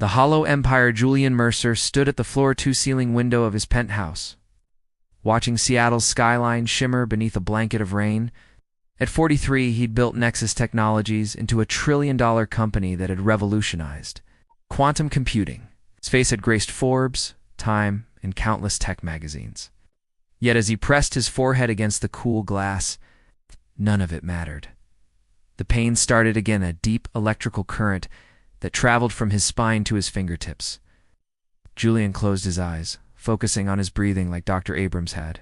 The hollow empire Julian Mercer stood at the floor-to-ceiling window of his penthouse, watching Seattle's skyline shimmer beneath a blanket of rain. At 43, he'd built Nexus Technologies into a trillion-dollar company that had revolutionized quantum computing. His face had graced Forbes, Time, and countless tech magazines. Yet as he pressed his forehead against the cool glass, none of it mattered. The pain started again, a deep electrical current that traveled from his spine to his fingertips. Julian closed his eyes, focusing on his breathing like Dr. Abrams had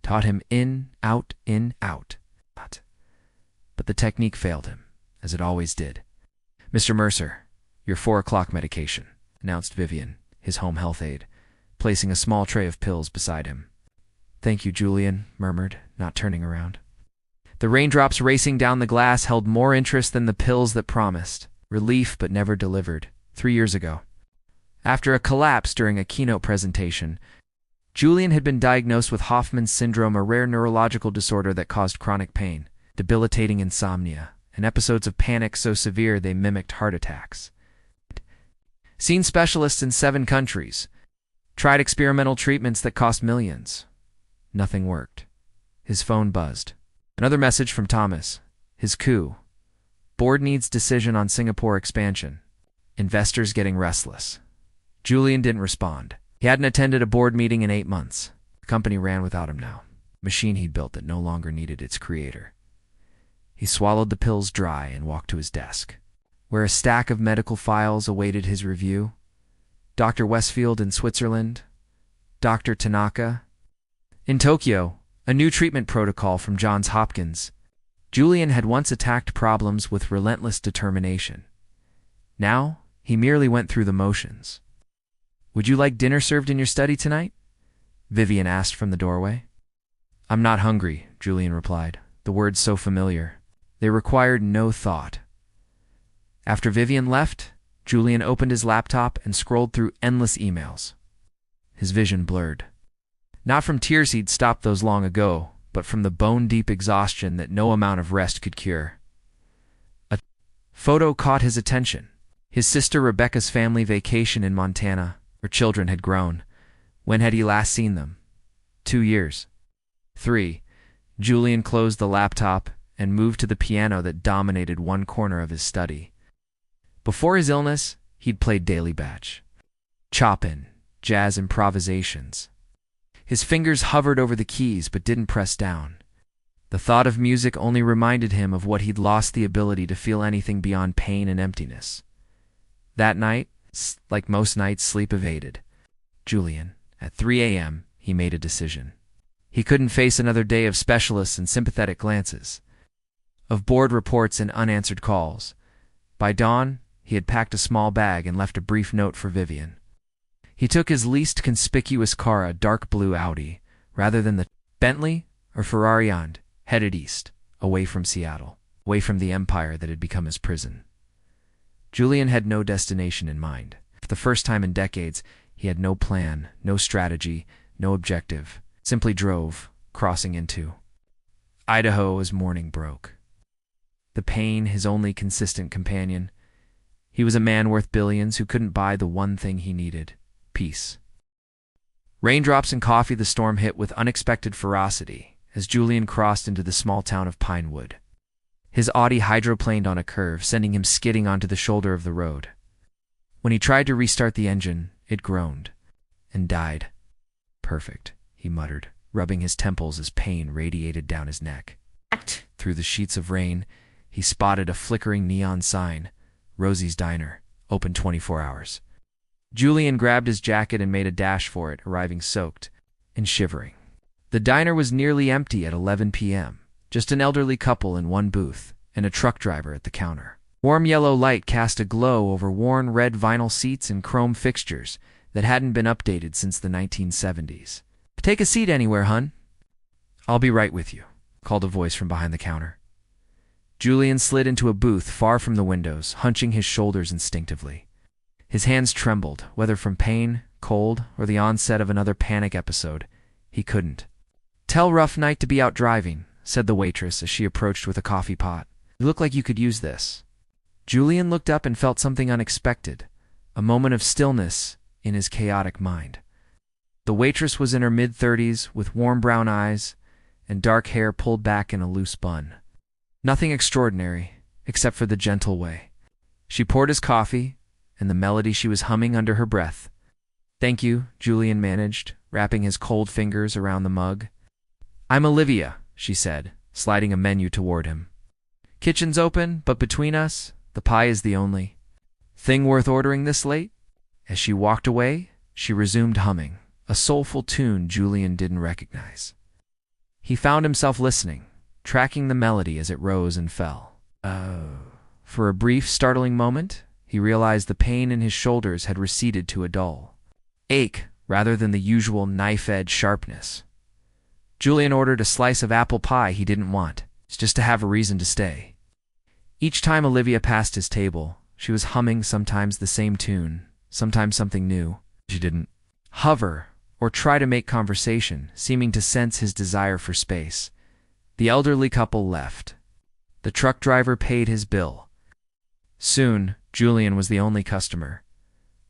taught him: in, out, in, out. But the technique failed him, as it always did. "Mr. Mercer, your 4 o'clock medication," announced Vivian, his home health aide, placing a small tray of pills beside him. "Thank you," Julian murmured, not turning around. The raindrops racing down the glass held more interest than the pills that promised relief but never delivered 3 years ago. After a collapse during a keynote presentation, Julian had been diagnosed with Hoffman's syndrome, a rare neurological disorder that caused chronic pain, debilitating insomnia, and episodes of panic so severe they mimicked heart attacks. Seen specialists in 7 countries, tried experimental treatments that cost millions. Nothing worked. His phone buzzed. Another message from Thomas. His coup. Board needs decision on Singapore expansion. Investors getting restless. Julian didn't respond. He hadn't attended a board meeting in 8 months. The company ran without him now. A machine he'd built that no longer needed its creator. He swallowed the pills dry and walked to his desk, where a stack of medical files awaited his review. Dr. Westfield in Switzerland. Dr. Tanaka in Tokyo. A new treatment protocol from Johns Hopkins. Julian had once attacked problems with relentless determination. Now, he merely went through the motions. "Would you like dinner served in your study tonight?" Vivian asked from the doorway. "I'm not hungry," Julian replied, the words so familiar. They required no thought. After Vivian left, Julian opened his laptop and scrolled through endless emails. His vision blurred. Not from tears, he'd stopped those long ago, but from the bone-deep exhaustion that no amount of rest could cure. A photo caught his attention. His sister Rebecca's family vacation in Montana. Her children had grown. When had he last seen them? 2 years. 3. Julian closed the laptop and moved to the piano that dominated one corner of his study. Before his illness, he'd played daily batch. Chopin, jazz improvisations. His fingers hovered over the keys but didn't press down. The thought of music only reminded him of what he'd lost the ability to feel anything beyond pain and emptiness. That night, like most nights, sleep evaded Julian. At 3 a.m., he made a decision. He couldn't face another day of specialists and sympathetic glances, of board reports and unanswered calls. By dawn, he had packed a small bag and left a brief note for Vivian. He took his least conspicuous car, a dark blue Audi, rather than the Bentley or Ferrari, and headed east, away from Seattle, away from the empire that had become his prison. Julian had no destination in mind. For the first time in decades, he had no plan, no strategy, no objective. Simply drove, crossing into Idaho as morning broke. The pain, his only consistent companion. He was a man worth billions who couldn't buy the one thing he needed: peace. Raindrops and coffee. The storm hit with unexpected ferocity as Julian crossed into the small town of Pinewood. His Audi hydroplaned on a curve, sending him skidding onto the shoulder of the road. When he tried to restart the engine, it groaned and died. "Perfect," he muttered, rubbing his temples as pain radiated down his neck. Through the sheets of rain, he spotted a flickering neon sign: Rosie's Diner, open 24 hours. Julian grabbed his jacket and made a dash for it, arriving soaked and shivering. The diner was nearly empty at 11 p.m., just an elderly couple in one booth and a truck driver at the counter. Warm yellow light cast a glow over worn red vinyl seats and chrome fixtures that hadn't been updated since the 1970s. "Take a seat anywhere, hun." "I'll be right with you," called a voice from behind the counter. Julian slid into a booth far from the windows, hunching his shoulders instinctively. His hands trembled, whether from pain, cold, or the onset of another panic episode. He couldn't tell. "Rough night to be out driving," said the waitress as she approached with a coffee pot. "You look like you could use this." Julian looked up and felt something unexpected, a moment of stillness in his chaotic mind. The waitress was in her mid-30s with warm brown eyes and dark hair pulled back in a loose bun. Nothing extraordinary, except for the gentle way. She poured his coffee and the melody she was humming under her breath. "Thank you," Julian managed, wrapping his cold fingers around the mug. "I'm Olivia," she said, sliding a menu toward him. "Kitchen's open, but between us, the pie is the only thing worth ordering this late?" As she walked away, she resumed humming, a soulful tune Julian didn't recognize. He found himself listening, tracking the melody as it rose and fell. For a brief, startling moment, he realized the pain in his shoulders had receded to a dull ache rather than the usual knife-edge sharpness. Julian ordered a slice of apple pie he didn't want, just to have a reason to stay. Each time Olivia passed his table, she was humming sometimes the same tune, sometimes something new. She didn't hover or try to make conversation, seeming to sense his desire for space. The elderly couple left. The truck driver paid his bill. Soon, Julian was the only customer.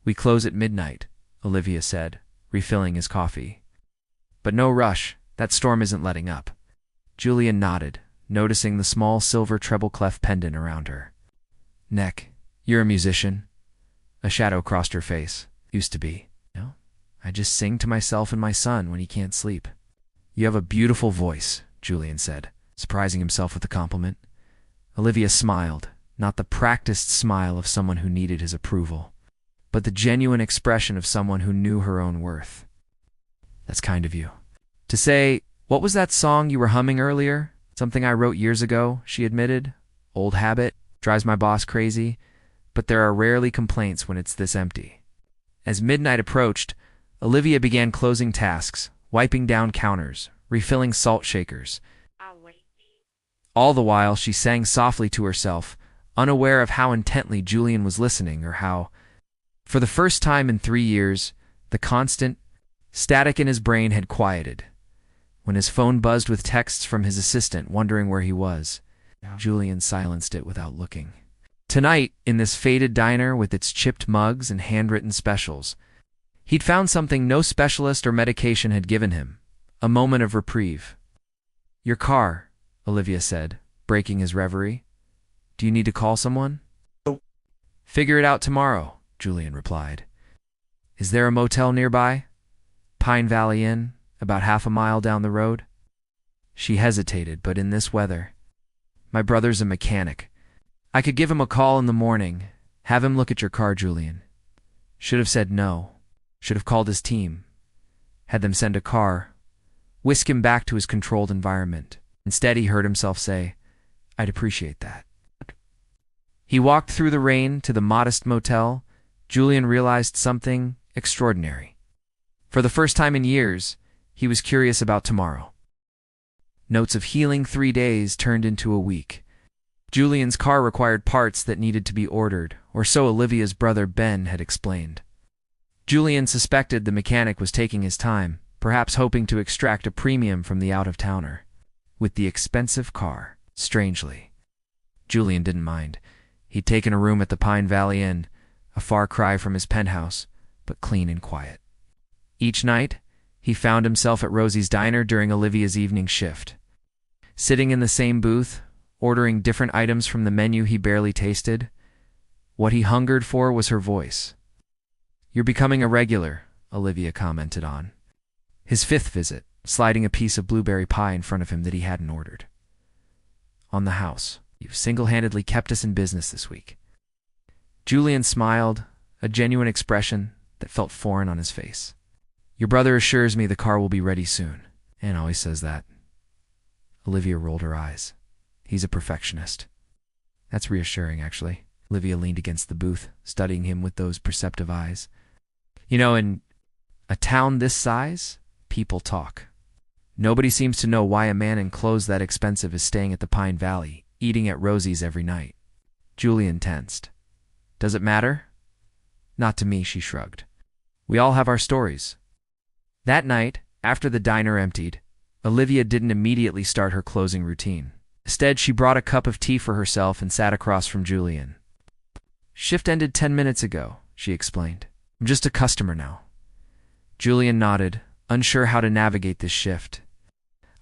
"We close at midnight," Olivia said, refilling his coffee. "But no rush, that storm isn't letting up." Julian nodded, noticing the small silver treble clef pendant around her neck. "You're a musician?" A shadow crossed her face. "Used to be. No, I just sing to myself and my son when he can't sleep." "You have a beautiful voice," Julian said, surprising himself with the compliment. Olivia smiled, not the practiced smile of someone who needed his approval, but the genuine expression of someone who knew her own worth. "That's kind of you." "To say, what was that song you were humming earlier? Something I wrote years ago," she admitted. "Old habit, drives my boss crazy, but there are rarely complaints when it's this empty." As midnight approached, Olivia began closing tasks, wiping down counters, refilling salt shakers. All the while, she sang softly to herself, unaware of how intently Julian was listening or how, for the first time in 3 years, the constant static in his brain had quieted. When his phone buzzed with texts from his assistant wondering where he was, Julian silenced it without looking. Tonight, in this faded diner with its chipped mugs and handwritten specials, he'd found something no specialist or medication had given him, a moment of reprieve. "Your car," Olivia said, breaking his reverie. "Do you need to call someone?" "Figure it out tomorrow," Julian replied. "Is there a motel nearby?" "Pine Valley Inn, about half a mile down the road." She hesitated, but in this weather. "My brother's a mechanic. I could give him a call in the morning. Have him look at your car, Julian." Should have said no. Should have called his team. Had them send a car. Whisk him back to his controlled environment. Instead, he heard himself say, "I'd appreciate that." He walked through the rain to the modest motel. Julian realized something extraordinary. For the first time in years, he was curious about tomorrow. Notes of healing 3 days turned into a week. Julian's car required parts that needed to be ordered, or so Olivia's brother Ben had explained. Julian suspected the mechanic was taking his time, perhaps hoping to extract a premium from the out-of-towner. With the expensive car, strangely. Julian didn't mind. He'd taken a room at the Pine Valley Inn, a far cry from his penthouse, but clean and quiet. Each night, he found himself at Rosie's diner during Olivia's evening shift. Sitting in the same booth, ordering different items from the menu he barely tasted. What he hungered for was her voice. "You're becoming a regular," Olivia commented on. His 5th visit, sliding a piece of blueberry pie in front of him that he hadn't ordered. "On the house. You've single-handedly kept us in business this week." Julian smiled, a genuine expression that felt foreign on his face. "Your brother assures me the car will be ready soon." "Anne always says that." Olivia rolled her eyes. "He's a perfectionist." "That's reassuring, actually." Olivia leaned against the booth, studying him with those perceptive eyes. "You know, in a town this size, people talk. Nobody seems to know why a man in clothes that expensive is staying at the Pine Valley, eating at Rosie's every night." Julian tensed. "Does it matter?" "Not to me," she shrugged. "We all have our stories." That night, after the diner emptied, Olivia didn't immediately start her closing routine. Instead, she brought a cup of tea for herself and sat across from Julian. "Shift ended 10 minutes ago," she explained. I'm just a customer now. Julian nodded, unsure how to navigate this shift.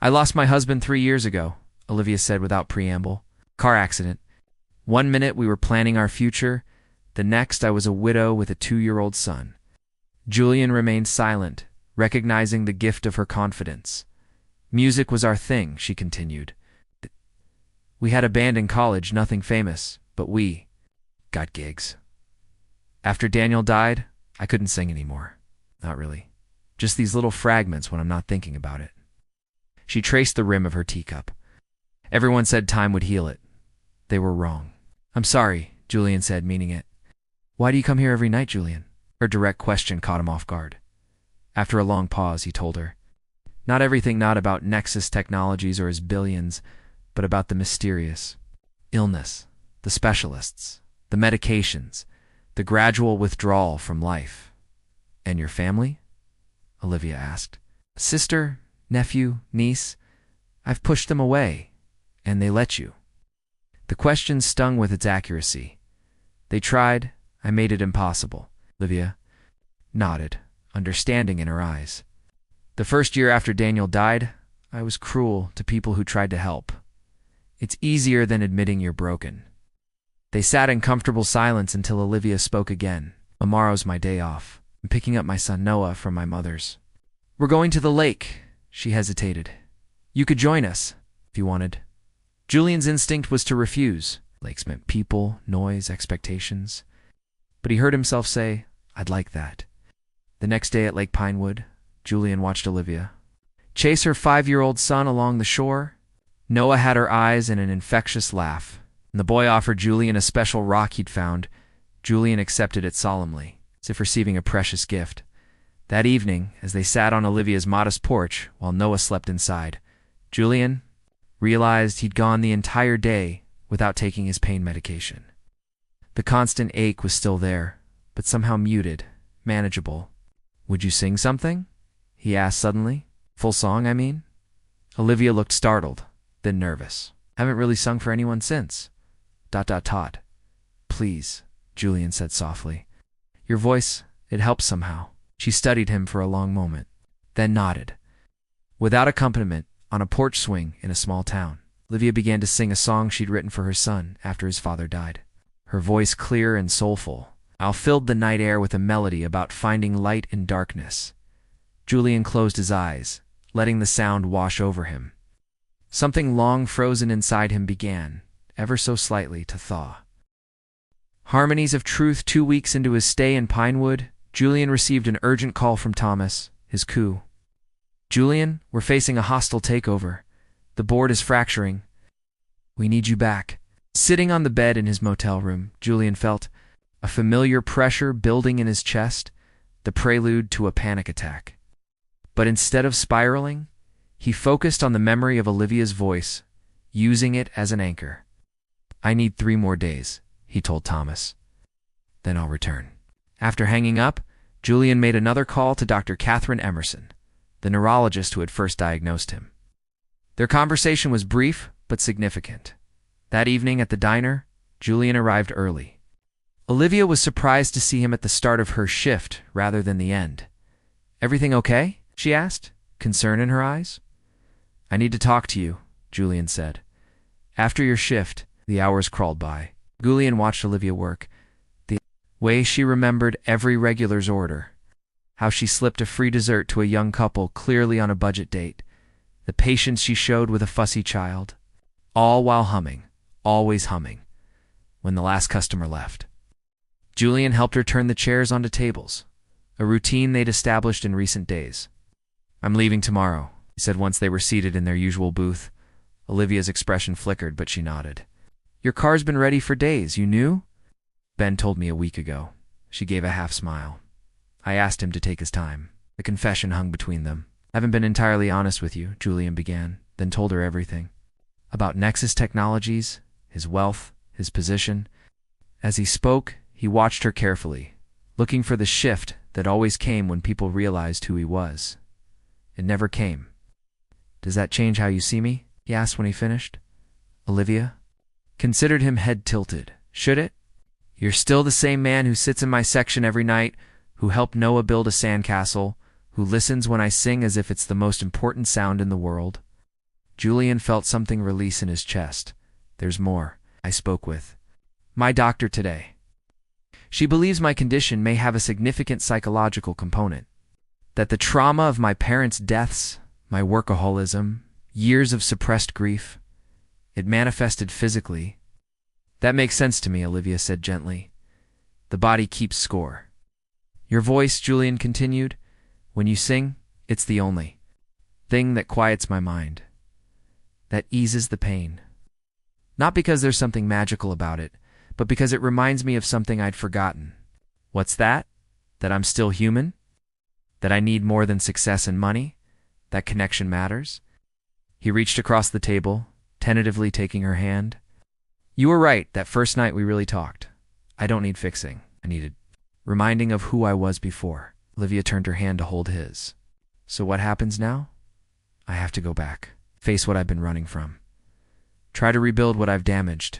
I lost my husband 3 years ago, Olivia said without preamble. Car accident. 1 minute we were planning our future, the next I was a widow with a 2-year-old son. Julian remained silent, recognizing the gift of her confidence. Music was our thing, she continued. We had a band in college, nothing famous, but we got gigs. After Daniel died, I couldn't sing anymore. Not really. Just these little fragments when I'm not thinking about it. She traced the rim of her teacup. Everyone said time would heal it. They were wrong. I'm sorry, Julian said, meaning it. Why do you come here every night, Julian? Her direct question caught him off guard. After a long pause, he told her, not everything, not about Nexus Technologies or his billions, but about the mysterious. Illness, the specialists, the medications, the gradual withdrawal from life. And your family? Olivia asked. Sister, nephew, niece, I've pushed them away, and they let you. The question stung with its accuracy. They tried, I made it impossible. Olivia nodded, understanding in her eyes. The first year after Daniel died, I was cruel to people who tried to help. It's easier than admitting you're broken. They sat in comfortable silence until Olivia spoke again. Tomorrow's my day off. I'm picking up my son Noah from my mother's. We're going to the lake. She hesitated. You could join us, if you wanted. Julian's instinct was to refuse. Lakes meant people, noise, expectations. But he heard himself say, I'd like that. The next day at Lake Pinewood, Julian watched Olivia chase her 5-year-old son along the shore. Noah had her eyes in an infectious laugh. And the boy offered Julian a special rock he'd found. Julian accepted it solemnly, as if receiving a precious gift. That evening, as they sat on Olivia's modest porch while Noah slept inside, Julian realized he'd gone the entire day without taking his pain medication. The constant ache was still there, but somehow muted, manageable. Would you sing something? He asked suddenly. Full song, I mean? Olivia looked startled, then nervous. Haven't really sung for anyone since. ... Please, Julian said softly. Your voice, it helps somehow. She studied him for a long moment, then nodded. Without accompaniment, on a porch swing in a small town, Olivia began to sing a song she'd written for her son after his father died. Her voice clear and soulful, Al filled the night air with a melody about finding light in darkness. Julian closed his eyes, letting the sound wash over him. Something long frozen inside him began, ever so slightly, to thaw. Harmonies of truth. 2 weeks into his stay in Pinewood, Julian received an urgent call from Thomas, his coup. Julian, we're facing a hostile takeover. The board is fracturing. We need you back. Sitting on the bed in his motel room, Julian felt a familiar pressure building in his chest, the prelude to a panic attack. But instead of spiraling, he focused on the memory of Olivia's voice, using it as an anchor. I need 3 more days, he told Thomas. Then I'll return. After hanging up, Julian made another call to Dr. Catherine Emerson, the neurologist who had first diagnosed him. Their conversation was brief but significant. That evening at the diner, Julian arrived early. Olivia was surprised to see him at the start of her shift rather than the end. Everything okay? She asked, concern in her eyes. I need to talk to you, Julian said. After your shift, the hours crawled by. Julian watched Olivia work. The way she remembered every regular's order. How she slipped a free dessert to a young couple clearly on a budget date. The patience she showed with a fussy child. All while humming, always humming, when the last customer left. Julian helped her turn the chairs onto tables, a routine they'd established in recent days. I'm leaving tomorrow, he said once they were seated in their usual booth. Olivia's expression flickered, but she nodded. Your car's been ready for days, you knew? Ben told me a week ago. She gave a half smile. I asked him to take his time. The confession hung between them. I haven't been entirely honest with you, Julian began, then told her everything. About Nexus Technologies, his wealth, his position. As he spoke, he watched her carefully, looking for the shift that always came when people realized who he was. It never came. Does that change how you see me? He asked when he finished. Olivia considered him head tilted. Should it? You're still the same man who sits in my section every night, who helped Noah build a sandcastle, who listens when I sing as if it's the most important sound in the world." Julian felt something release in his chest. "There's more. I spoke with my doctor today. She believes my condition may have a significant psychological component. That the trauma of my parents' deaths, my workaholism, years of suppressed grief, it manifested physically." "That makes sense to me," Olivia said gently. "The body keeps score." "Your voice," Julian continued, "when you sing, it's the only thing that quiets my mind, that eases the pain. Not because there's something magical about it, but because it reminds me of something I'd forgotten." "What's that?" "That I'm still human, that I need more than success and money, that connection matters." He reached across the table, tentatively taking her hand. "You were right, that first night we really talked. I don't need fixing. I needed reminding of who I was before." Olivia turned her hand to hold his. "So what happens now?" "I have to go back, face what I've been running from, try to rebuild what I've damaged."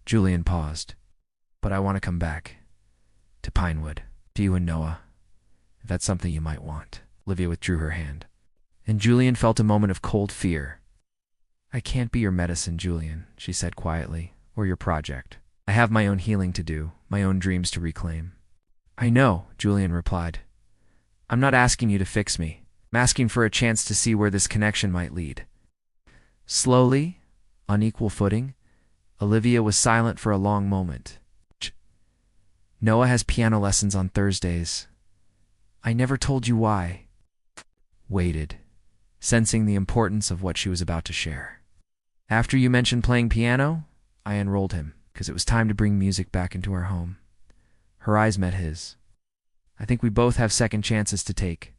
Julian paused. "But I want to come back, to Pinewood, to you and Noah, if that's something you might want." Olivia withdrew her hand, and Julian felt a moment of cold fear. "I can't be your medicine, Julian," she said quietly, "or your project. I have my own healing to do, my own dreams to reclaim." "I know," Julian replied. "I'm not asking you to fix me. I'm asking for a chance to see where this connection might lead." Slowly, on equal footing, Olivia was silent for a long moment. "Noah has piano lessons on Thursdays. I never told you why." Waited, sensing the importance of what she was about to share. "After you mentioned playing piano, I enrolled him, because it was time to bring music back into our home." Her eyes met his. "I think we both have second chances to take."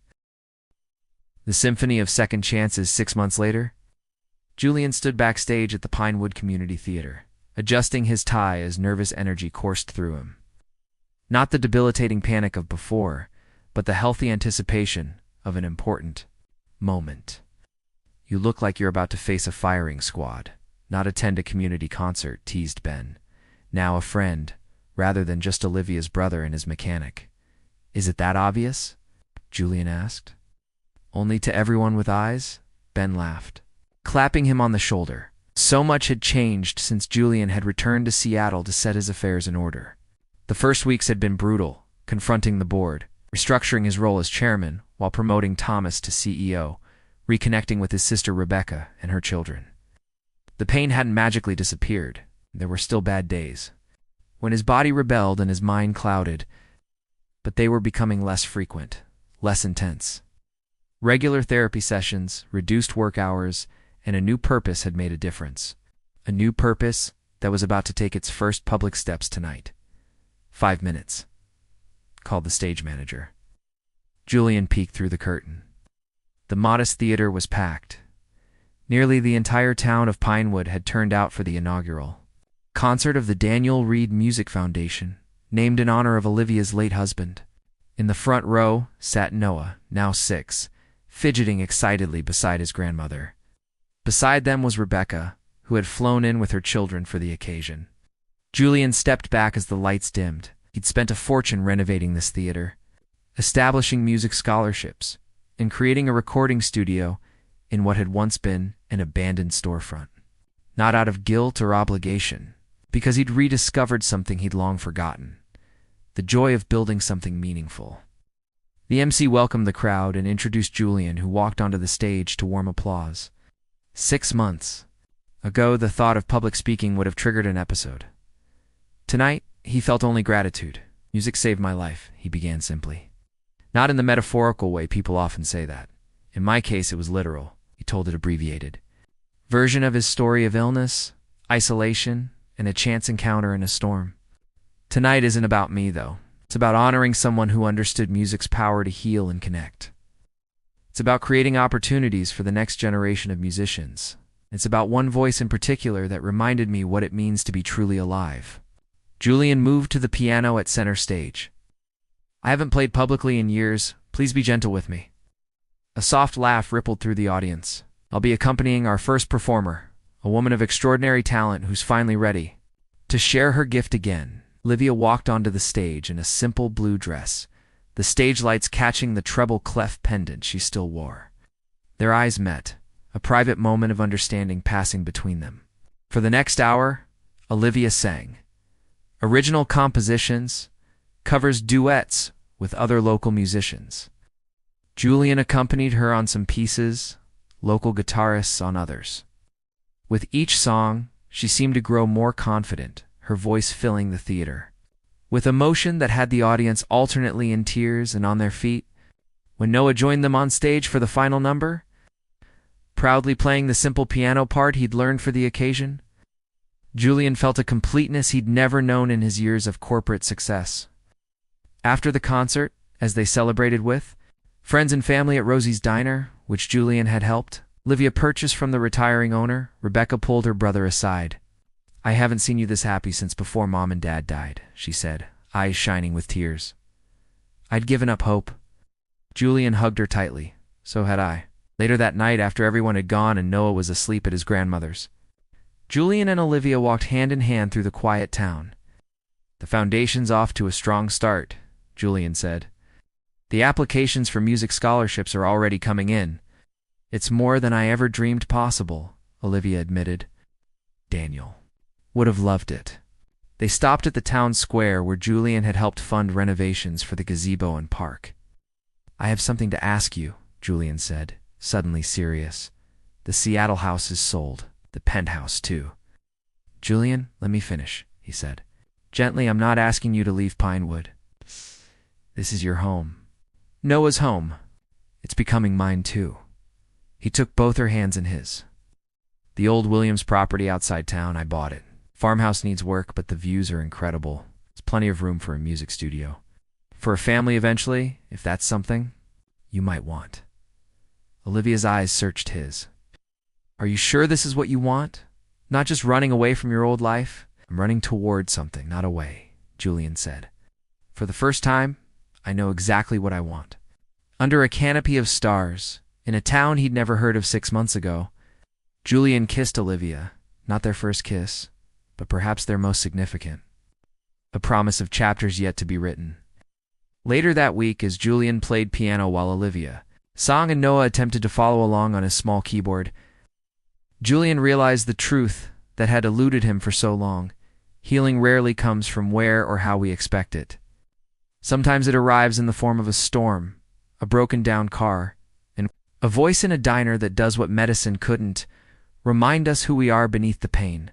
The symphony of second chances 6 months later. Julian stood backstage at the Pinewood Community Theater, adjusting his tie as nervous energy coursed through him. Not the debilitating panic of before, but the healthy anticipation of an important moment. "You look like you're about to face a firing squad, not attend a community concert," teased Ben, now a friend, rather than just Olivia's brother and his mechanic. "Is it that obvious?" Julian asked. "Only to everyone with eyes," Ben laughed, clapping him on the shoulder. So much had changed since Julian had returned to Seattle to set his affairs in order. The first weeks had been brutal, confronting the board, restructuring his role as chairman while promoting Thomas to CEO, reconnecting with his sister Rebecca and her children. The pain hadn't magically disappeared. There were still bad days, when his body rebelled and his mind clouded, but they were becoming less frequent, less intense. Regular therapy sessions, reduced work hours, and a new purpose had made a difference. A new purpose that was about to take its first public steps tonight. 5 minutes, called the stage manager. Julian peeked through the curtain. The modest theater was packed. Nearly the entire town of Pinewood had turned out for the inaugural concert of the Daniel Reed Music Foundation, named in honor of Olivia's late husband. In the front row sat Noah, now 6, fidgeting excitedly beside his grandmother. Beside them was Rebecca, who had flown in with her children for the occasion. Julian stepped back as the lights dimmed. He'd spent a fortune renovating this theater, establishing music scholarships, and creating a recording studio in what had once been an abandoned storefront. Not out of guilt or obligation, because he'd rediscovered something he'd long forgotten, the joy of building something meaningful. The MC welcomed the crowd and introduced Julian, who walked onto the stage to warm applause. 6 months ago, the thought of public speaking would have triggered an episode. Tonight, he felt only gratitude. "Music saved my life," he began simply. Not in the metaphorical way people often say that. In my case, it was literal. He told an abbreviated version of his story of illness, isolation, and a chance encounter in a storm. Tonight isn't about me, though. It's about honoring someone who understood music's power to heal and connect. It's about creating opportunities for the next generation of musicians. It's about one voice in particular that reminded me what it means to be truly alive. Julian moved to the piano at center stage. "I haven't played publicly in years. Please be gentle with me." A soft laugh rippled through the audience. "I'll be accompanying our first performer, a woman of extraordinary talent who's finally ready to share her gift again." Olivia walked onto the stage in a simple blue dress, the stage lights catching the treble clef pendant she still wore. Their eyes met, a private moment of understanding passing between them. For the next hour, Olivia sang. Original compositions, covers, duets with other local musicians. Julian accompanied her on some pieces, local guitarists on others. With each song, she seemed to grow more confident, her voice filling the theater. With emotion that had the audience alternately in tears and on their feet, when Noah joined them on stage for the final number, proudly playing the simple piano part he'd learned for the occasion, Julian felt a completeness he'd never known in his years of corporate success. After the concert, as they celebrated with friends and family at Rosie's Diner, which Julian had helped, Olivia purchased from the retiring owner, Rebecca pulled her brother aside. "I haven't seen you this happy since before Mom and Dad died," she said, eyes shining with tears. "I'd given up hope." Julian hugged her tightly. So had I. Later that night, after everyone had gone and Noah was asleep at his grandmother's, Julian and Olivia walked hand in hand through the quiet town. "The foundation's off to a strong start," Julian said. "The applications for music scholarships are already coming in." "It's more than I ever dreamed possible," Olivia admitted. Daniel would have loved it. They stopped at the town square where Julian had helped fund renovations for the gazebo and park. "I have something to ask you," Julian said, suddenly serious. "The Seattle house is sold, the penthouse too." "Julian, let me finish," he said. "Gently, I'm not asking you to leave Pinewood. This is your home. Noah's home. It's becoming mine too." He took both her hands in his. "The old Williams property outside town, I bought it. Farmhouse needs work, but the views are incredible. There's plenty of room for a music studio. For a family eventually, if that's something you might want." Olivia's eyes searched his. "Are you sure this is what you want? Not just running away from your old life?" "I'm running toward something, not away," Julian said. "For the first time, I know exactly what I want." Under a canopy of stars, in a town he'd never heard of 6 months ago, Julian kissed Olivia, not their first kiss, but perhaps their most significant. A promise of chapters yet to be written. Later that week, as Julian played piano while Olivia sang and Noah attempted to follow along on his small keyboard, Julian realized the truth that had eluded him for so long. Healing rarely comes from where or how we expect it. Sometimes it arrives in the form of a storm, a broken-down car, and a voice in a diner that does what medicine couldn't: remind us who we are beneath the pain.